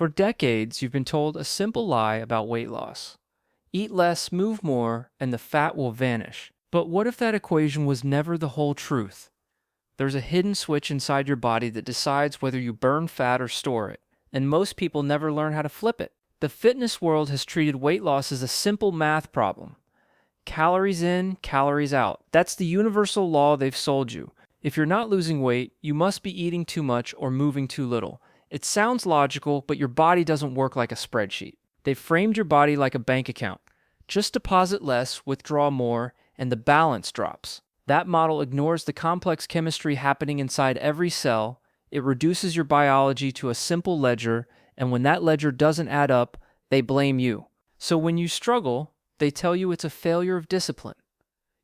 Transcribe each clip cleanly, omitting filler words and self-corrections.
For decades, you've been told a simple lie about weight loss. Eat less, move more, and the fat will vanish. But what if that equation was never the whole truth? There's a hidden switch inside your body that decides whether you burn fat or store it, and most people never learn how to flip it. The fitness world has treated weight loss as a simple math problem. Calories in, calories out. That's the universal law they've sold you. If you're not losing weight, you must be eating too much or moving too little. It sounds logical, but your body doesn't work like a spreadsheet. They've framed your body like a bank account. Just deposit less, withdraw more, and the balance drops. That model ignores the complex chemistry happening inside every cell. It reduces your biology to a simple ledger, and when that ledger doesn't add up, they blame you. So when you struggle, they tell you it's a failure of discipline.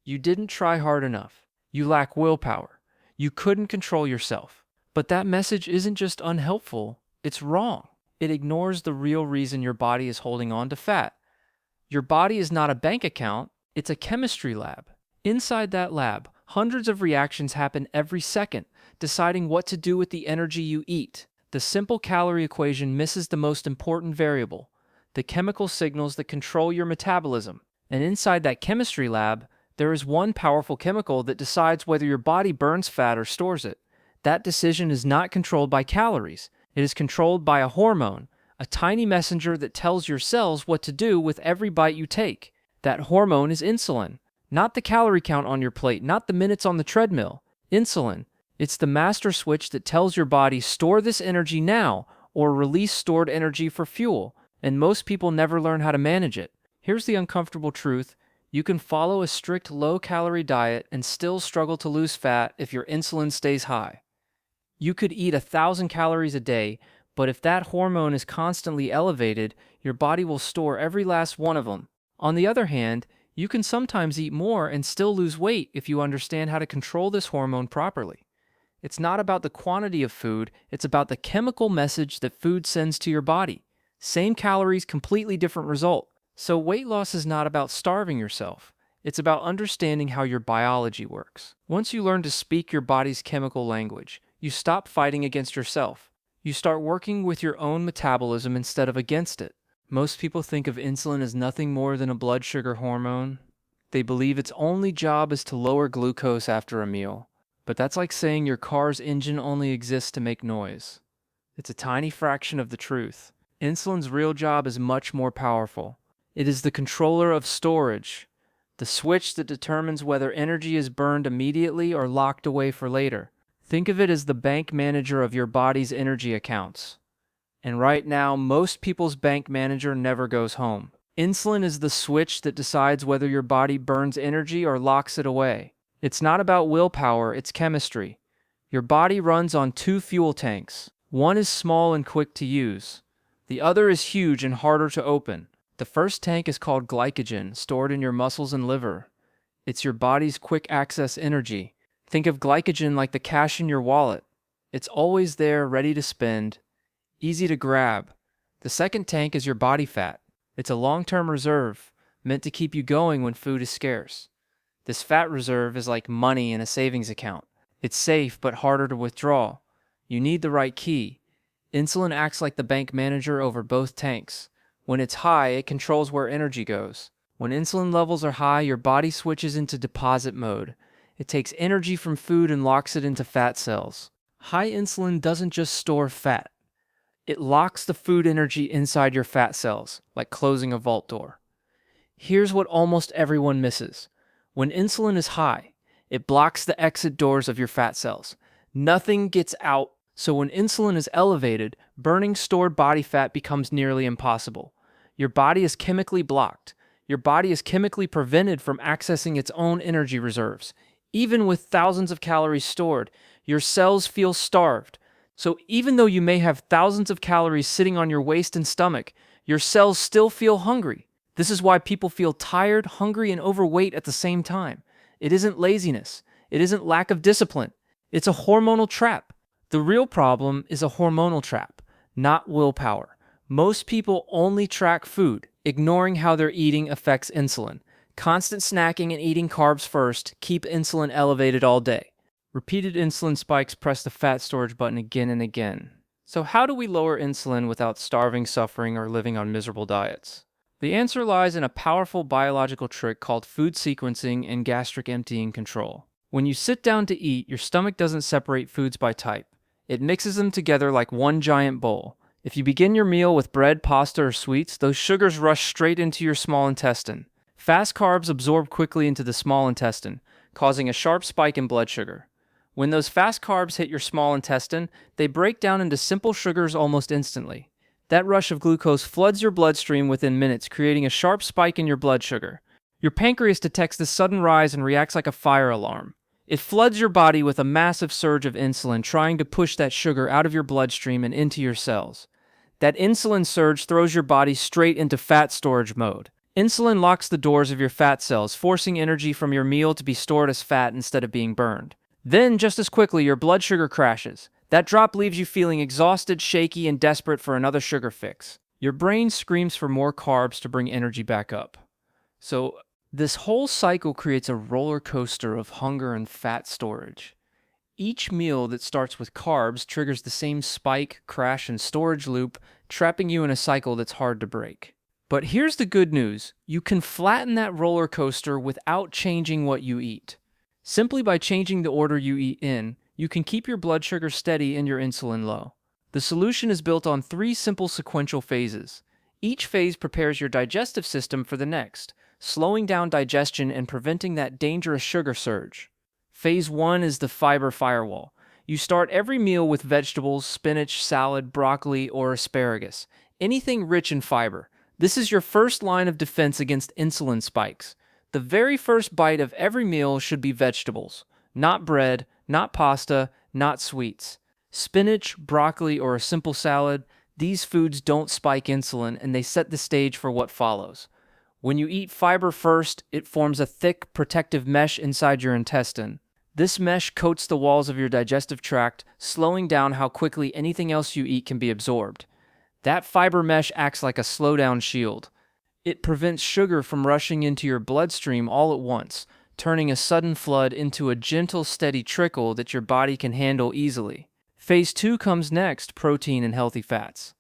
You didn't try hard enough. You lack willpower. You couldn't control yourself. But that message isn't just unhelpful, it's wrong. It ignores the real reason your body is holding on to fat. Your body is not a bank account, it's a chemistry lab. Inside that lab, hundreds of reactions happen every second, deciding what to do with the energy you eat. The simple calorie equation misses the most important variable, the chemical signals that control your metabolism. And inside that chemistry lab, there is one powerful chemical that decides whether your body burns fat or stores it. That decision is not controlled by calories. It is controlled by a hormone, a tiny messenger that tells your cells what to do with every bite you take. That hormone is insulin. Not the calorie count on your plate, not the minutes on the treadmill. Insulin. It's the master switch that tells your body, store this energy now, or release stored energy for fuel. And most people never learn how to manage it. Here's the uncomfortable truth. You can follow a strict low-calorie diet and still struggle to lose fat if your insulin stays high. You could eat 1,000 calories a day, but if that hormone is constantly elevated, your body will store every last one of them. On the other hand, you can sometimes eat more and still lose weight if you understand how to control this hormone properly. It's not about the quantity of food, it's about the chemical message that food sends to your body. Same calories, completely different result. So weight loss is not about starving yourself. It's about understanding how your biology works. Once you learn to speak your body's chemical language, you stop fighting against yourself. You start working with your own metabolism instead of against it. Most people think of insulin as nothing more than a blood sugar hormone. They believe its only job is to lower glucose after a meal. But that's like saying your car's engine only exists to make noise. It's a tiny fraction of the truth. Insulin's real job is much more powerful. It is the controller of storage, the switch that determines whether energy is burned immediately or locked away for later. Think of it as the bank manager of your body's energy accounts. And right now, most people's bank manager never goes home. Insulin is the switch that decides whether your body burns energy or locks it away. It's not about willpower, it's chemistry. Your body runs on two fuel tanks. One is small and quick to use. The other is huge and harder to open. The first tank is called glycogen, stored in your muscles and liver. It's your body's quick access energy. Think of glycogen like the cash in your wallet. It's always there, ready to spend, easy to grab. The second tank is your body fat. It's a long-term reserve, meant to keep you going when food is scarce. This fat reserve is like money in a savings account. It's safe but harder to withdraw. You need the right key. Insulin acts like the bank manager over both tanks. When it's high, it controls where energy goes. When insulin levels are high, your body switches into deposit mode. It takes energy from food and locks it into fat cells. High insulin doesn't just store fat. It locks the food energy inside your fat cells, like closing a vault door. Here's what almost everyone misses. When insulin is high, it blocks the exit doors of your fat cells. Nothing gets out. So when insulin is elevated, burning stored body fat becomes nearly impossible. Your body is chemically blocked. Your body is chemically prevented from accessing its own energy reserves. Even with thousands of calories stored, your cells feel starved. So even though you may have thousands of calories sitting on your waist and stomach, your cells still feel hungry. This is why people feel tired, hungry, and overweight at the same time. It isn't laziness. It isn't lack of discipline. It's a hormonal trap. The real problem is a hormonal trap, not willpower. Most people only track food, ignoring how their eating affects insulin. Constant snacking and eating carbs first keep insulin elevated all day. Repeated insulin spikes press the fat storage button again and again. So, how do we lower insulin without starving, suffering, or living on miserable diets? The answer lies in a powerful biological trick called food sequencing and gastric emptying control. When you sit down to eat, your stomach doesn't separate foods by type. It mixes them together like one giant bowl. If you begin your meal with bread, pasta, or sweets, those sugars rush straight into your small intestine. Fast carbs absorb quickly into the small intestine, causing a sharp spike in blood sugar. When those fast carbs hit your small intestine, they break down into simple sugars almost instantly. That rush of glucose floods your bloodstream within minutes, creating a sharp spike in your blood sugar. Your pancreas detects this sudden rise and reacts like a fire alarm. It floods your body with a massive surge of insulin, trying to push that sugar out of your bloodstream and into your cells. That insulin surge throws your body straight into fat storage mode. Insulin locks the doors of your fat cells, forcing energy from your meal to be stored as fat instead of being burned. Then, just as quickly, your blood sugar crashes. That drop leaves you feeling exhausted, shaky, and desperate for another sugar fix. Your brain screams for more carbs to bring energy back up. So, this whole cycle creates a roller coaster of hunger and fat storage. Each meal that starts with carbs triggers the same spike, crash, and storage loop, trapping you in a cycle that's hard to break. But here's the good news. You can flatten that roller coaster without changing what you eat. Simply by changing the order you eat in, you can keep your blood sugar steady and your insulin low. The solution is built on 3 simple sequential phases. Each phase prepares your digestive system for the next, slowing down digestion and preventing that dangerous sugar surge. Phase 1 is the fiber firewall. You start every meal with vegetables, spinach, salad, broccoli, or asparagus, anything rich in fiber. This is your first line of defense against insulin spikes. The very first bite of every meal should be vegetables, not bread, not pasta, not sweets. Spinach, broccoli, or a simple salad, these foods don't spike insulin and they set the stage for what follows. When you eat fiber first, it forms a thick, protective mesh inside your intestine. This mesh coats the walls of your digestive tract, slowing down how quickly anything else you eat can be absorbed. That fiber mesh acts like a slowdown shield. It prevents sugar from rushing into your bloodstream all at once, turning a sudden flood into a gentle, steady trickle that your body can handle easily. Phase 2 comes next, protein and healthy fats.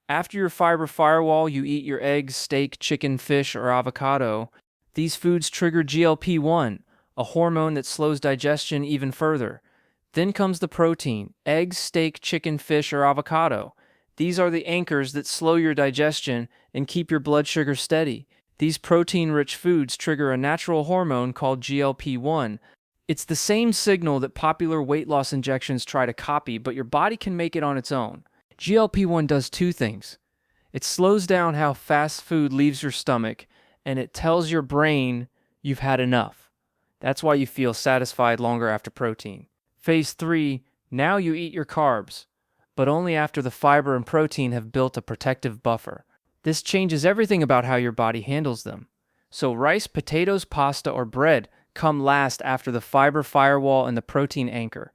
After your fiber firewall, you eat your eggs, steak, chicken, fish, or avocado. These foods trigger GLP-1, a hormone that slows digestion even further. Then comes the protein, eggs, steak, chicken, fish, or avocado. These are the anchors that slow your digestion and keep your blood sugar steady. These protein-rich foods trigger a natural hormone called GLP-1. It's the same signal that popular weight loss injections try to copy, but your body can make it on its own. GLP-1 does 2 things. It slows down how fast food leaves your stomach, and it tells your brain you've had enough. That's why you feel satisfied longer after protein. Phase 3, now you eat your carbs, but only after the fiber and protein have built a protective buffer. This changes everything about how your body handles them. So rice, potatoes, pasta, or bread come last after the fiber firewall and the protein anchor.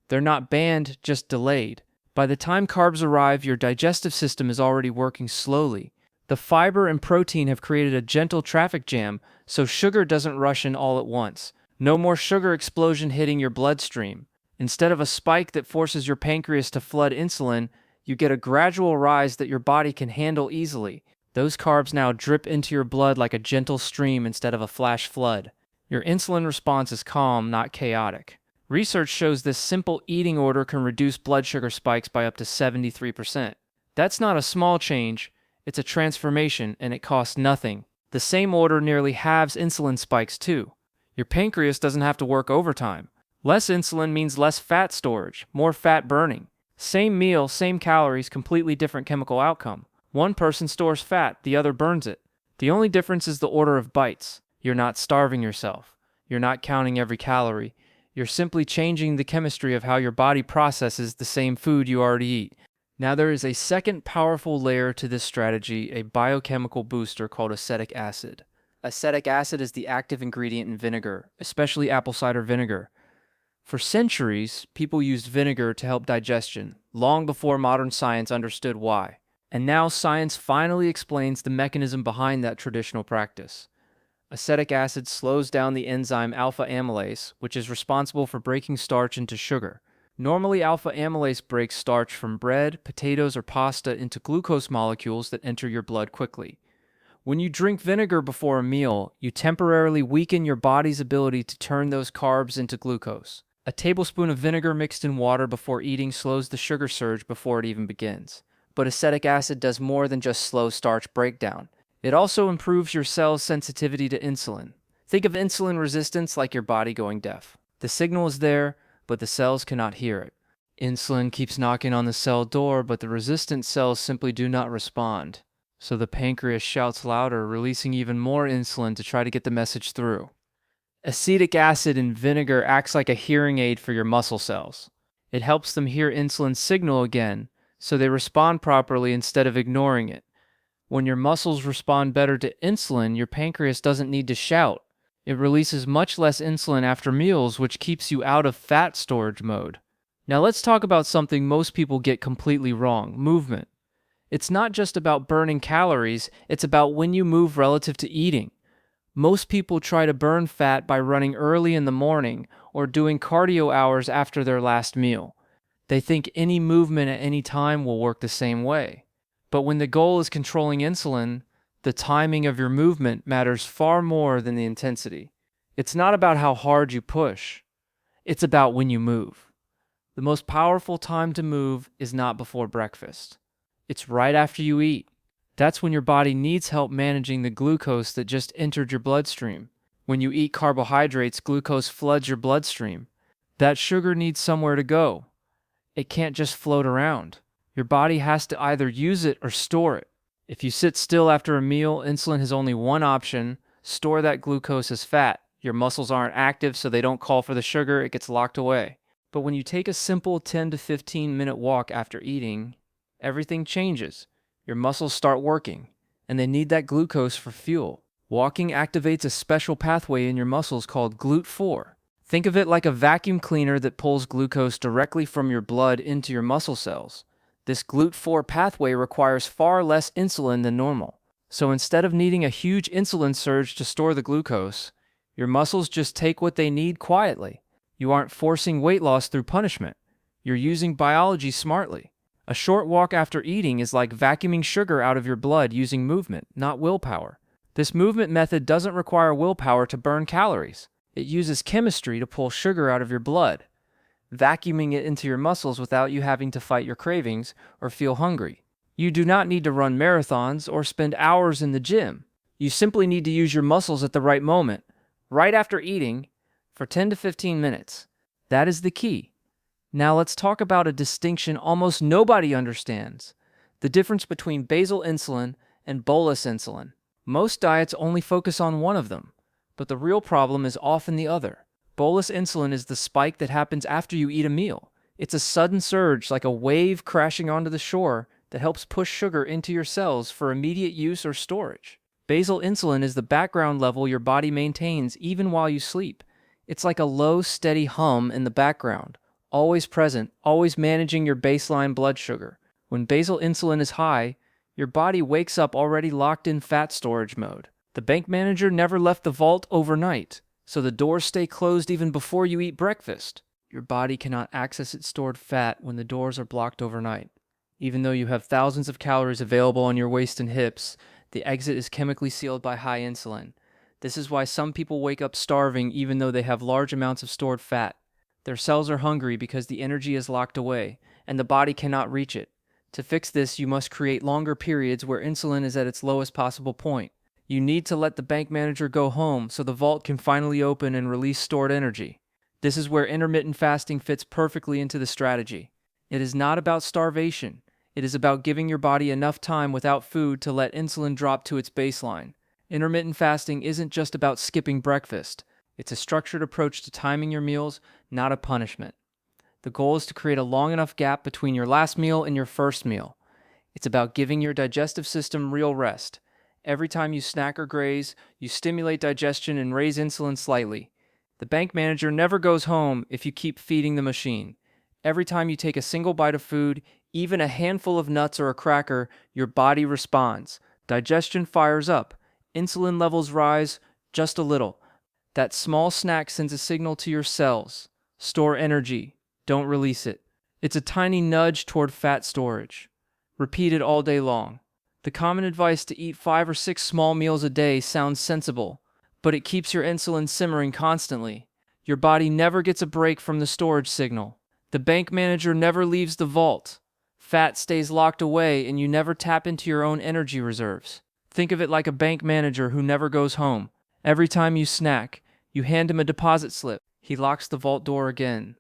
They're not banned, just delayed. By the time carbs arrive, your digestive system is already working slowly. The fiber and protein have created a gentle traffic jam, so sugar doesn't rush in all at once. No more sugar explosion hitting your bloodstream. Instead of a spike that forces your pancreas to flood insulin, you get a gradual rise that your body can handle easily. Those carbs now drip into your blood like a gentle stream instead of a flash flood. Your insulin response is calm, not chaotic. Research shows this simple eating order can reduce blood sugar spikes by up to 73%. That's not a small change, it's a transformation, and it costs nothing. The same order nearly halves insulin spikes too. Your pancreas doesn't have to work overtime. Less insulin means less fat storage, more fat burning. Same meal, same calories, completely different chemical outcome. One person stores fat, the other burns it. The only difference is the order of bites. You're not starving yourself. You're not counting every calorie. You're simply changing the chemistry of how your body processes the same food you already eat. Now there is a second powerful layer to this strategy, a biochemical booster called acetic acid. Acetic acid is the active ingredient in vinegar, especially apple cider vinegar. For centuries, people used vinegar to help digestion, long before modern science understood why. And now science finally explains the mechanism behind that traditional practice. Acetic acid slows down the enzyme alpha amylase, which is responsible for breaking starch into sugar. Normally, alpha amylase breaks starch from bread, potatoes, or pasta into glucose molecules that enter your blood quickly. When you drink vinegar before a meal, you temporarily weaken your body's ability to turn those carbs into glucose. A tablespoon of vinegar mixed in water before eating slows the sugar surge before it even begins. But acetic acid does more than just slow starch breakdown. It also improves your cell's sensitivity to insulin. Think of insulin resistance like your body going deaf. The signal is there, but the cells cannot hear it. Insulin keeps knocking on the cell door, but the resistant cells simply do not respond. So the pancreas shouts louder, releasing even more insulin to try to get the message through. Acetic acid in vinegar acts like a hearing aid for your muscle cells. It helps them hear insulin's signal again, so they respond properly instead of ignoring it. When your muscles respond better to insulin, your pancreas doesn't need to shout. It releases much less insulin after meals, which keeps you out of fat storage mode. Now let's talk about something most people get completely wrong: movement. It's not just about burning calories, it's about when you move relative to eating. Most people try to burn fat by running early in the morning or doing cardio hours after their last meal. They think any movement at any time will work the same way. But when the goal is controlling insulin, the timing of your movement matters far more than the intensity. It's not about how hard you push. It's about when you move. The most powerful time to move is not before breakfast. It's right after you eat. That's when your body needs help managing the glucose that just entered your bloodstream. When you eat carbohydrates, glucose floods your bloodstream. That sugar needs somewhere to go. It can't just float around. Your body has to either use it or store it. If you sit still after a meal, insulin has only one option: store that glucose as fat. Your muscles aren't active, so they don't call for the sugar, it gets locked away. But when you take a simple 10 to 15 minute walk after eating, everything changes. Your muscles start working, and they need that glucose for fuel. Walking activates a special pathway in your muscles called GLUT4. Think of it like a vacuum cleaner that pulls glucose directly from your blood into your muscle cells. This GLUT4 pathway requires far less insulin than normal. So instead of needing a huge insulin surge to store the glucose, your muscles just take what they need quietly. You aren't forcing weight loss through punishment. You're using biology smartly. A short walk after eating is like vacuuming sugar out of your blood using movement, not willpower. This movement method doesn't require willpower to burn calories. It uses chemistry to pull sugar out of your blood, vacuuming it into your muscles without you having to fight your cravings or feel hungry. You do not need to run marathons or spend hours in the gym. You simply need to use your muscles at the right moment, right after eating, for 10 to 15 minutes. That is the key. Now let's talk about a distinction almost nobody understands: the difference between basal insulin and bolus insulin. Most diets only focus on one of them, but the real problem is often the other. Bolus insulin is the spike that happens after you eat a meal. It's a sudden surge, like a wave crashing onto the shore, that helps push sugar into your cells for immediate use or storage. Basal insulin is the background level your body maintains even while you sleep. It's like a low, steady hum in the background, always present, always managing your baseline blood sugar. When basal insulin is high, your body wakes up already locked in fat storage mode. The bank manager never left the vault overnight, so the doors stay closed even before you eat breakfast. Your body cannot access its stored fat when the doors are blocked overnight. Even though you have thousands of calories available on your waist and hips, the exit is chemically sealed by high insulin. This is why some people wake up starving even though they have large amounts of stored fat. Their cells are hungry because the energy is locked away, and the body cannot reach it. To fix this, you must create longer periods where insulin is at its lowest possible point. You need to let the bank manager go home so the vault can finally open and release stored energy. This is where intermittent fasting fits perfectly into the strategy. It is not about starvation. It is about giving your body enough time without food to let insulin drop to its baseline. Intermittent fasting isn't just about skipping breakfast. It's a structured approach to timing your meals, not a punishment. The goal is to create a long enough gap between your last meal and your first meal. It's about giving your digestive system real rest. Every time you snack or graze, you stimulate digestion and raise insulin slightly. The bank manager never goes home if you keep feeding the machine. Every time you take a single bite of food, even a handful of nuts or a cracker, your body responds. Digestion fires up. Insulin levels rise just a little. That small snack sends a signal to your cells: store energy, Don't release it. It's a tiny nudge toward fat storage. Repeat it all day long. The common advice to eat 5 or 6 small meals a day sounds sensible, but it keeps your insulin simmering constantly. Your body never gets a break from the storage signal. The bank manager never leaves the vault. Fat stays locked away and you never tap into your own energy reserves. Think of it like a bank manager who never goes home. Every time you snack, you hand him a deposit slip. He locks the vault door again.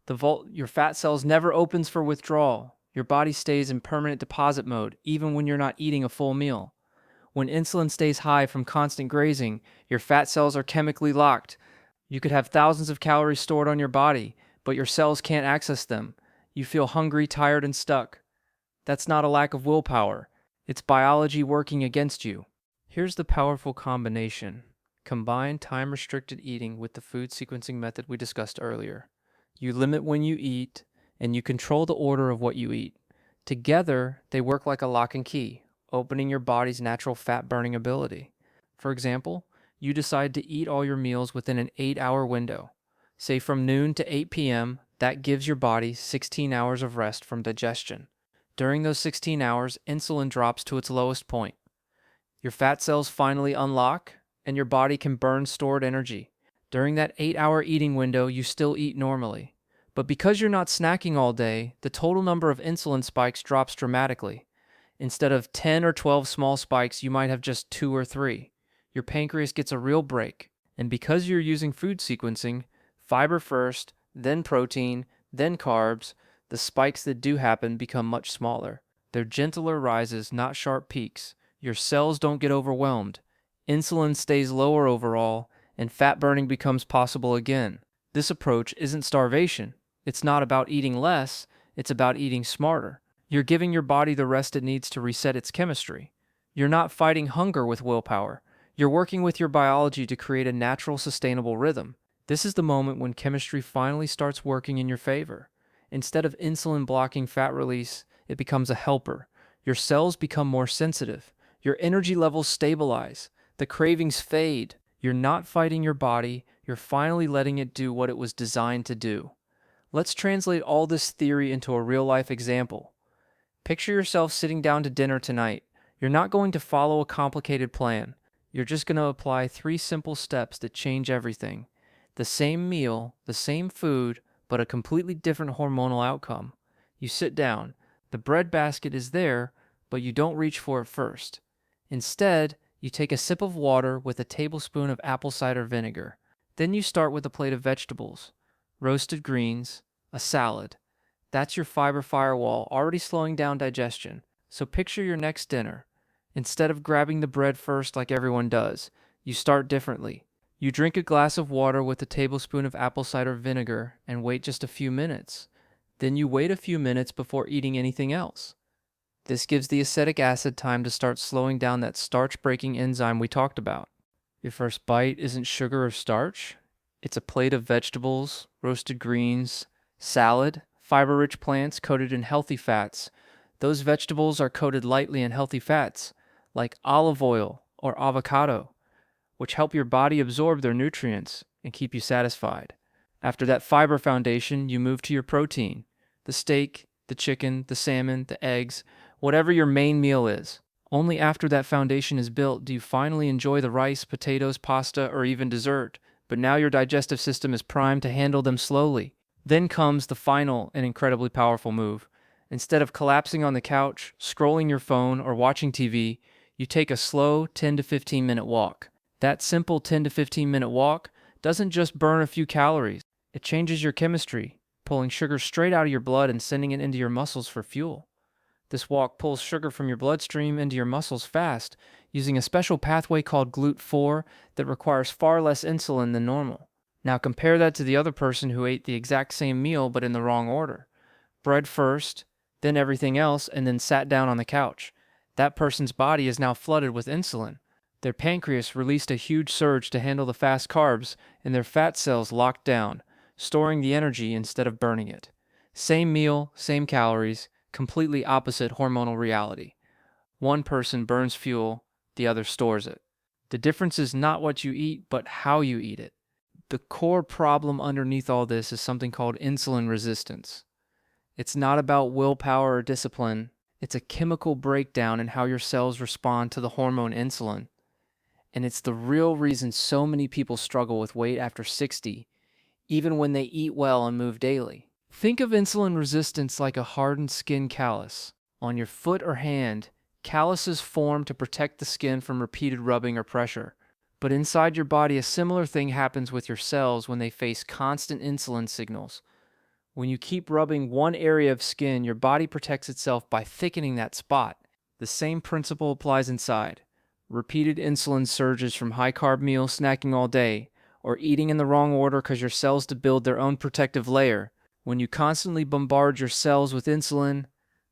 Your fat cells never opens for withdrawal. Your body stays in permanent deposit mode, even when you're not eating a full meal. When insulin stays high from constant grazing, your fat cells are chemically locked. You could have thousands of calories stored on your body, but your cells can't access them. You feel hungry, tired, and stuck. That's not a lack of willpower. It's biology working against you. Here's the powerful combination. Combine time-restricted eating with the food sequencing method we discussed earlier. You limit when you eat, and you control the order of what you eat. Together, they work like a lock and key, opening your body's natural fat-burning ability. For example, you decide to eat all your meals within an 8-hour window. Say from noon to 8 p.m., that gives your body 16 hours of rest from digestion. During those 16 hours, insulin drops to its lowest point. Your fat cells finally unlock, and your body can burn stored energy. During that 8-hour eating window, you still eat normally. But because you're not snacking all day, the total number of insulin spikes drops dramatically. Instead of 10 or 12 small spikes, you might have just 2 or 3. Your pancreas gets a real break. And because you're using food sequencing, fiber first, then protein, then carbs, the spikes that do happen become much smaller. They're gentler rises, not sharp peaks. Your cells don't get overwhelmed. Insulin stays lower overall, and fat burning becomes possible again. This approach isn't starvation. It's not about eating less, it's about eating smarter. You're giving your body the rest it needs to reset its chemistry. You're not fighting hunger with willpower. You're working with your biology to create a natural, sustainable rhythm. This is the moment when chemistry finally starts working in your favor. Instead of insulin blocking fat release, it becomes a helper. Your cells become more sensitive. Your energy levels stabilize. The cravings fade. You're not fighting your body, you're finally letting it do what it was designed to do. Let's translate all this theory into a real-life example. Picture yourself sitting down to dinner tonight. You're not going to follow a complicated plan. You're just going to apply 3 simple steps that change everything. The same meal, the same food, but a completely different hormonal outcome. You sit down. The bread basket is there, but you don't reach for it first. Instead, you take a sip of water with a tablespoon of apple cider vinegar. Then you start with a plate of vegetables, roasted greens, a salad. That's your fiber firewall already slowing down digestion. So picture your next dinner. Instead of grabbing the bread first like everyone does, you start differently. You drink a glass of water with a tablespoon of apple cider vinegar and wait just a few minutes. Then you wait a few minutes before eating anything else. This gives the acetic acid time to start slowing down that starch-breaking enzyme we talked about. Your first bite isn't sugar or starch. It's a plate of vegetables, roasted greens, salad, fiber-rich plants coated in healthy fats. Those vegetables are coated lightly in healthy fats, like olive oil or avocado, which help your body absorb their nutrients and keep you satisfied. After that fiber foundation, you move to your protein, the steak, the chicken, the salmon, the eggs, whatever your main meal is. Only after that foundation is built do you finally enjoy the rice, potatoes, pasta, or even dessert, but now your digestive system is primed to handle them slowly. Then comes the final and incredibly powerful move. Instead of collapsing on the couch, scrolling your phone, or watching TV, you take a slow 10 to 15 minute walk. That simple 10 to 15 minute walk doesn't just burn a few calories, it changes your chemistry, pulling sugar straight out of your blood and sending it into your muscles for fuel. This walk pulls sugar from your bloodstream into your muscles fast, using a special pathway called GLUT4 that requires far less insulin than normal. Now compare that to the other person who ate the exact same meal but in the wrong order. Bread first, then everything else, and then sat down on the couch. That person's body is now flooded with insulin. Their pancreas released a huge surge to handle the fast carbs, and their fat cells locked down, storing the energy instead of burning it. Same meal, same calories, completely opposite hormonal reality. One person burns fuel, the other stores it. The difference is not what you eat, but how you eat it. The core problem underneath all this is something called insulin resistance. It's not about willpower or discipline. It's a chemical breakdown in how your cells respond to the hormone insulin. And it's the real reason so many people struggle with weight after 60, even when they eat well and move daily. Think of insulin resistance like a hardened skin callus. On your foot or hand, calluses form to protect the skin from repeated rubbing or pressure. But inside your body, a similar thing happens with your cells when they face constant insulin signals. When you keep rubbing one area of skin, your body protects itself by thickening that spot. The same principle applies inside. Repeated insulin surges from high-carb meals, snacking all day, or eating in the wrong order because your cells to build their own protective layer. When you constantly bombard your cells with insulin,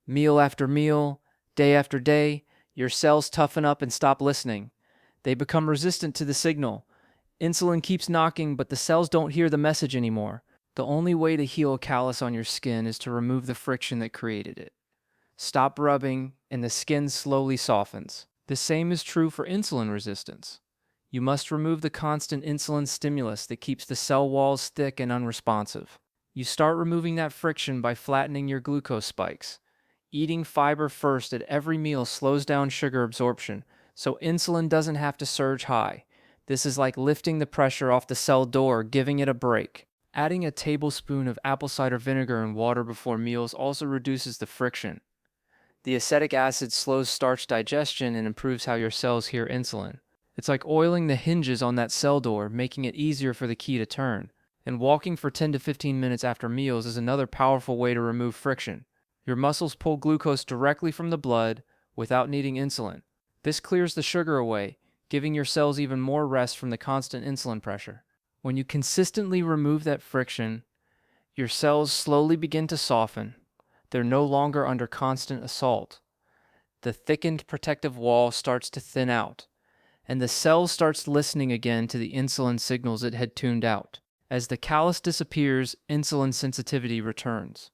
meal after meal, day after day, your cells toughen up and stop listening. They become resistant to the signal. Insulin keeps knocking, but the cells don't hear the message anymore. The only way to heal a callus on your skin is to remove the friction that created it. Stop rubbing, and the skin slowly softens. The same is true for insulin resistance. You must remove the constant insulin stimulus that keeps the cell walls thick and unresponsive. You start removing that friction by flattening your glucose spikes. Eating fiber first at every meal slows down sugar absorption, so insulin doesn't have to surge high. This is like lifting the pressure off the cell door, giving it a break. Adding a tablespoon of apple cider vinegar and water before meals also reduces the friction. The acetic acid slows starch digestion and improves how your cells hear insulin. It's like oiling the hinges on that cell door, making it easier for the key to turn. And walking for 10 to 15 minutes after meals is another powerful way to remove friction. Your muscles pull glucose directly from the blood without needing insulin. This clears the sugar away, giving your cells even more rest from the constant insulin pressure. When you consistently remove that friction, your cells slowly begin to soften. They're no longer under constant assault. The thickened protective wall starts to thin out, and the cell starts listening again to the insulin signals it had tuned out. As the callus disappears, insulin sensitivity returns.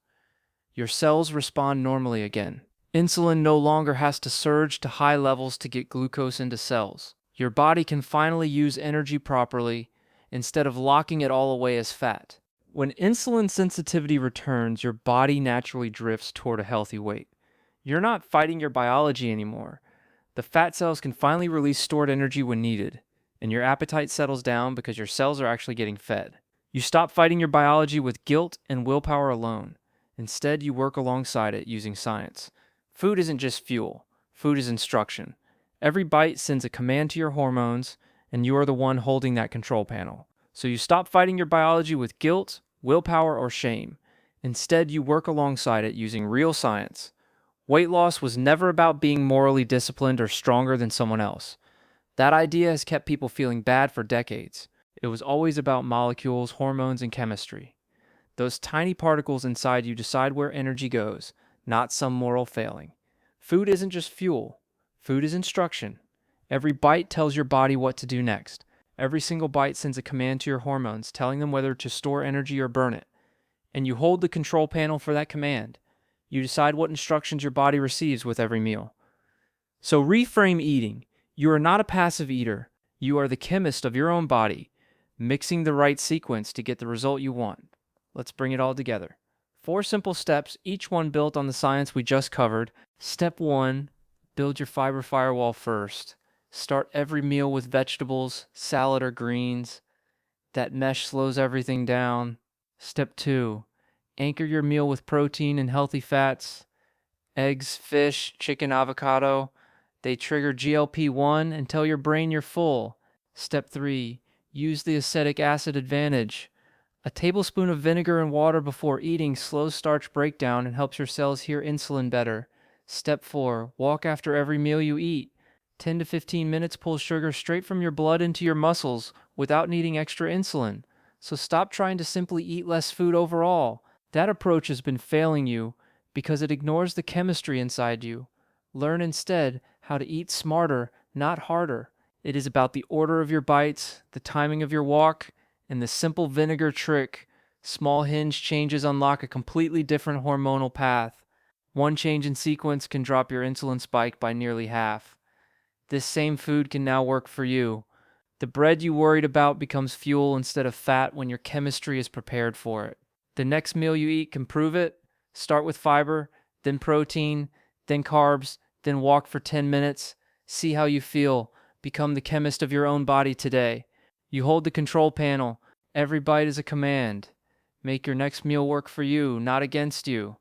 Your cells respond normally again. Insulin no longer has to surge to high levels to get glucose into cells. Your body can finally use energy properly instead of locking it all away as fat. When insulin sensitivity returns, your body naturally drifts toward a healthy weight. You're not fighting your biology anymore. The fat cells can finally release stored energy when needed, and your appetite settles down because your cells are actually getting fed. You stop fighting your biology with guilt and willpower alone. Instead, you work alongside it using science. Food isn't just fuel. Food is instruction. Every bite sends a command to your hormones, and you are the one holding that control panel. So you stop fighting your biology with guilt, willpower, or shame. Instead, you work alongside it using real science. Weight loss was never about being morally disciplined or stronger than someone else. That idea has kept people feeling bad for decades. It was always about molecules, hormones, and chemistry. Those tiny particles inside you decide where energy goes, not some moral failing. Food isn't just fuel. Food is instruction. Every bite tells your body what to do next. Every single bite sends a command to your hormones, telling them whether to store energy or burn it. And you hold the control panel for that command. You decide what instructions your body receives with every meal. So reframe eating. You are not a passive eater. You are the chemist of your own body, mixing the right sequence to get the result you want. Let's bring it all together. 4 simple steps, each one built on the science we just covered. Step 1, build your fiber firewall first. Start every meal with vegetables, salad, or greens. That mesh slows everything down. Step 2, anchor your meal with protein and healthy fats. Eggs, fish, chicken, avocado. They trigger GLP-1 and tell your brain you're full. Step 3, use the acetic acid advantage. A tablespoon of vinegar and water before eating slows starch breakdown and helps your cells hear insulin better. Step 4, walk after every meal you eat. 10 to 15 minutes pulls sugar straight from your blood into your muscles without needing extra insulin. So stop trying to simply eat less food overall. That approach has been failing you because it ignores the chemistry inside you. Learn instead how to eat smarter, not harder. It is about the order of your bites, the timing of your walk, and the simple vinegar trick. Small hinge changes unlock a completely different hormonal path. One change in sequence can drop your insulin spike by nearly half. This same food can now work for you. The bread you worried about becomes fuel instead of fat when your chemistry is prepared for it. The next meal you eat can prove it. Start with fiber, then protein, then carbs, then walk for 10 minutes. See how you feel. Become the chemist of your own body today. You hold the control panel. Every bite is a command. Make your next meal work for you, not against you.